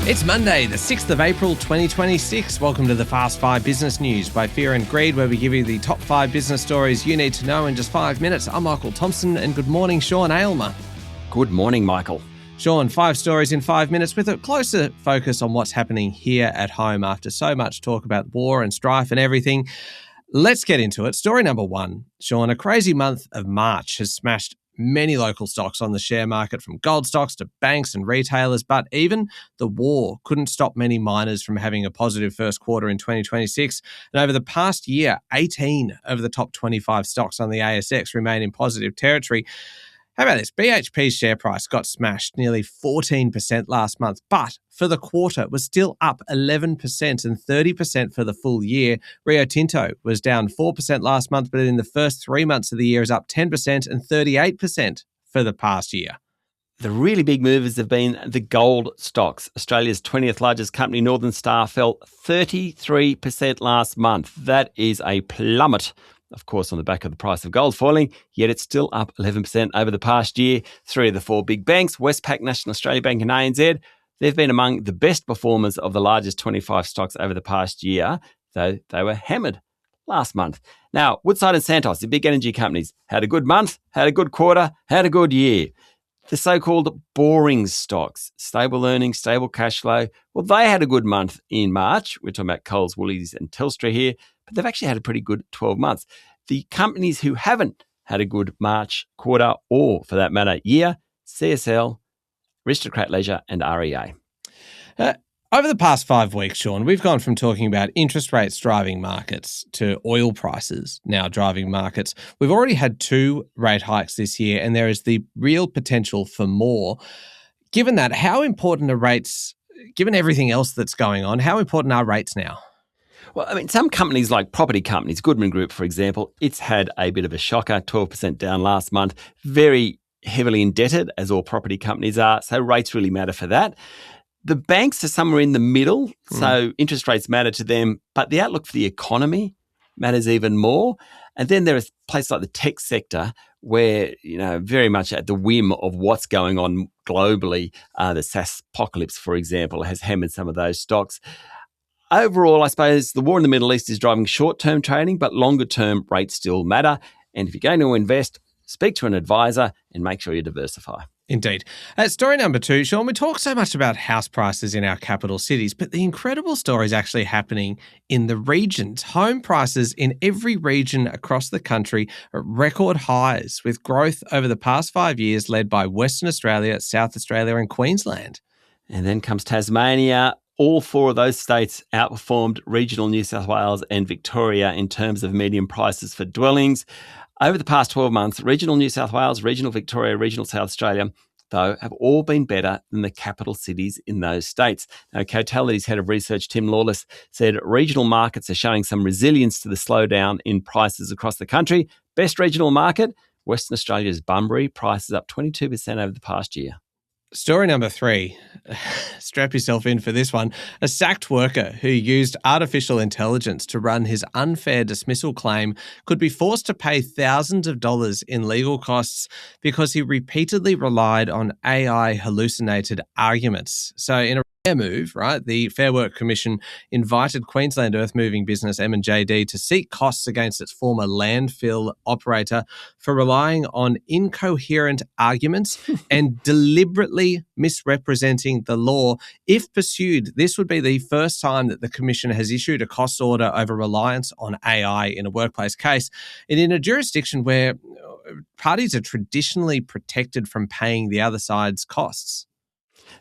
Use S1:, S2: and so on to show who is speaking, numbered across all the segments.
S1: It's Monday, the 6th of April, 2026. Welcome to the Fast 5 Business News by Fear and Greed, where we give you the top 5 business stories you need to know in just 5 minutes. I'm Michael Thompson, and good morning, Sean Aylmer.
S2: Good morning, Michael.
S1: Sean, 5 stories in 5 minutes with a closer focus on what's happening here at home after so much talk about war and strife and everything. Let's get into it. Story number 1, Sean, a crazy month of March has smashed many local stocks on the share market, from gold stocks to banks and retailers, but even the war couldn't stop many miners from having a positive first quarter in 2026. And over the past year, 18 of the top 25 stocks on the ASX remain in positive territory. How about this? BHP's share price got smashed nearly 14% last month, but for the quarter was still up 11% and 30% for the full year. Rio Tinto was down 4% last month, but in the first 3 months of the year is up 10% and 38% for the past year.
S2: The really big movers have been the gold stocks. Australia's 20th largest company, Northern Star, fell 33% last month. That is a plummet, of course, on the back of the price of gold falling, yet it's still up 11% over the past year. 3 of the 4 big banks, Westpac, National Australia Bank and ANZ, they've been among the best performers of the largest 25 stocks over the past year, though they were hammered last month. Now, Woodside and Santos, the big energy companies, had a good month, had a good quarter, had a good year. The so-called boring stocks, stable earnings, stable cash flow, well, they had a good month in March. We're talking about Coles, Woolies and Telstra here, but they've actually had a pretty good 12 months. The companies who haven't had a good March quarter, or for that matter, year, CSL, Aristocrat Leisure and REA.
S1: Over the past 5 weeks, Sean, we've gone from talking about interest rates driving markets to oil prices now driving markets. We've already had 2 rate hikes this year, and there is the real potential for more. Given that, how important are rates, given everything else that's going on, how important are rates now?
S2: Well, I mean, some companies like property companies, Goodman Group, for example, it's had a bit of a shocker, 12% down last month, very heavily indebted, as all property companies are, so rates really matter for that. The banks are somewhere in the middle, so interest rates matter to them, but the outlook for the economy matters even more. And then there is places like the tech sector where, very much at the whim of what's going on globally. The SaaS apocalypse, for example, has hammered some of those stocks. Overall, I suppose the war in the Middle East is driving short-term trading, but longer-term rates still matter. And if you're going to invest, speak to an advisor and make sure you diversify.
S1: Indeed. Story number 2, Sean, we talk so much about house prices in our capital cities, but the incredible story is actually happening in the regions. Home prices in every region across the country are at record highs, with growth over the past 5 years led by Western Australia, South Australia and Queensland.
S2: And then comes Tasmania. All 4 of those states outperformed regional New South Wales and Victoria in terms of median prices for dwellings. Over the past 12 months, regional New South Wales, regional Victoria, regional South Australia, though, have all been better than the capital cities in those states. Now, Cotality's head of research, Tim Lawless, said regional markets are showing some resilience to the slowdown in prices across the country. Best regional market, Western Australia's Bunbury, prices up 22% over the past year.
S1: Story number 3, strap yourself in for this one. A sacked worker who used artificial intelligence to run his unfair dismissal claim could be forced to pay thousands of dollars in legal costs because he repeatedly relied on AI hallucinated arguments. So in a rare move, right, the Fair Work Commission invited Queensland earth-moving business M&JD to seek costs against its former landfill operator for relying on incoherent arguments and deliberately misrepresenting the law. If pursued, this would be the first time that the Commission has issued a cost order over reliance on AI in a workplace case, and in a jurisdiction where parties are traditionally protected from paying the other side's costs.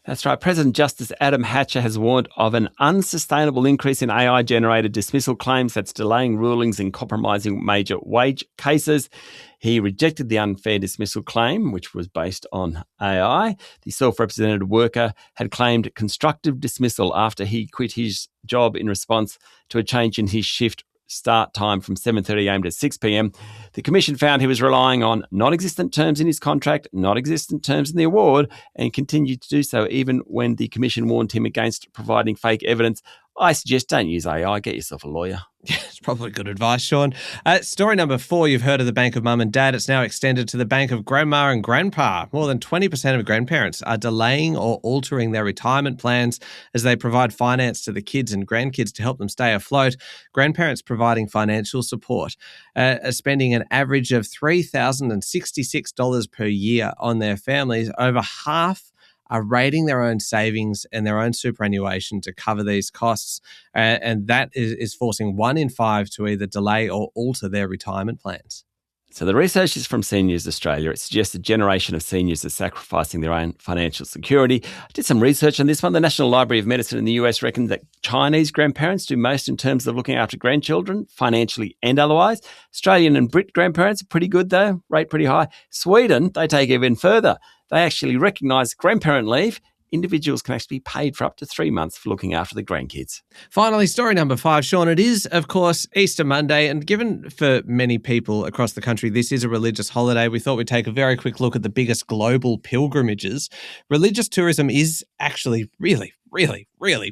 S2: That's right. President Justice Adam Hatcher has warned of an unsustainable increase in AI-generated dismissal claims that's delaying rulings and compromising major wage cases. He rejected the unfair dismissal claim, which was based on AI. The self-represented worker had claimed constructive dismissal after he quit his job in response to a change in his shift start time from 7:30am to 6pm. The Commission found he was relying on non-existent terms in his contract, non-existent terms in the award, and continued to do so even when the Commission warned him against providing fake evidence I suggest don't use AI. Get yourself a lawyer.
S1: Yeah, it's probably good advice, Sean. Story number 4, you've heard of the Bank of Mum and Dad. It's now extended to the Bank of Grandma and Grandpa. More than 20% of grandparents are delaying or altering their retirement plans as they provide finance to the kids and grandkids to help them stay afloat. Grandparents providing financial support are spending an average of $3,066 per year on their families. Over half are rating their own savings and their own superannuation to cover these costs. And that is forcing 1 in 5 to either delay or alter their retirement plans.
S2: So the research is from Seniors Australia. It suggests a generation of seniors are sacrificing their own financial security. I did some research on this one. The National Library of Medicine in the US reckons that Chinese grandparents do most in terms of looking after grandchildren, financially and otherwise. Australian and Brit grandparents are pretty good though, rate pretty high. Sweden, they take even further. They actually recognise grandparent leave. Individuals can actually be paid for up to 3 months for looking after the grandkids.
S1: Finally, story number 5, Sean. It is, of course, Easter Monday, and given for many people across the country this is a religious holiday, we thought we'd take a very quick look at the biggest global pilgrimages. Religious tourism is actually really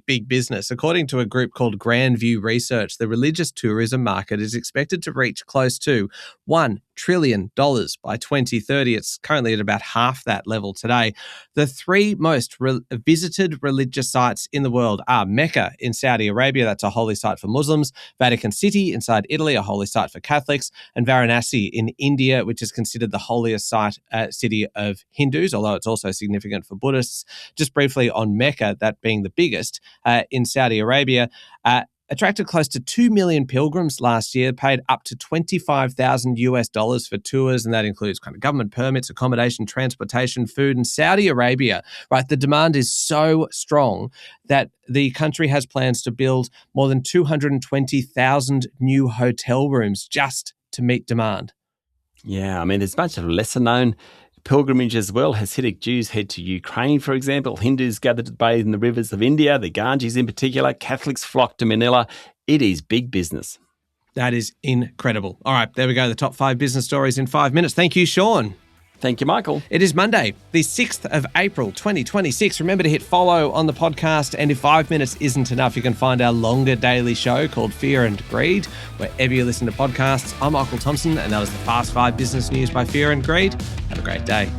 S1: big business. According to a group called Grand View Research, the religious tourism market is expected to reach close to $1 trillion by 2030. It's currently at about half that level today. The 3 most visited religious sites in the world are Mecca in Saudi Arabia, that's a holy site for Muslims, Vatican City inside Italy, a holy site for Catholics, and Varanasi in India, which is considered the holiest city of Hindus, although it's also significant for Buddhists. Just briefly on Mecca, that being the biggest, in Saudi Arabia, attracted close to 2 million pilgrims last year, paid up to $25,000 for tours, and that includes kind of government permits, accommodation, transportation, food. In Saudi Arabia, right, the demand is so strong that the country has plans to build more than 220,000 new hotel rooms just to meet demand.
S2: Yeah, I mean, there's a bunch of lesser-known pilgrimage as well. Hasidic Jews head to Ukraine, for example. Hindus gather to bathe in the rivers of India, the Ganges in particular. Catholics flock to Manila. It is big business.
S1: That is incredible. All right, there we go. The top 5 business stories in 5 minutes. Thank you, Sean.
S2: Thank you, Michael.
S1: It is Monday, the 6th of April, 2026. Remember to hit follow on the podcast. And if 5 minutes isn't enough, you can find our longer daily show called Fear and Greed, wherever you listen to podcasts. I'm Michael Thompson, and that was the Fast 5 Business News by Fear and Greed. Have a great day.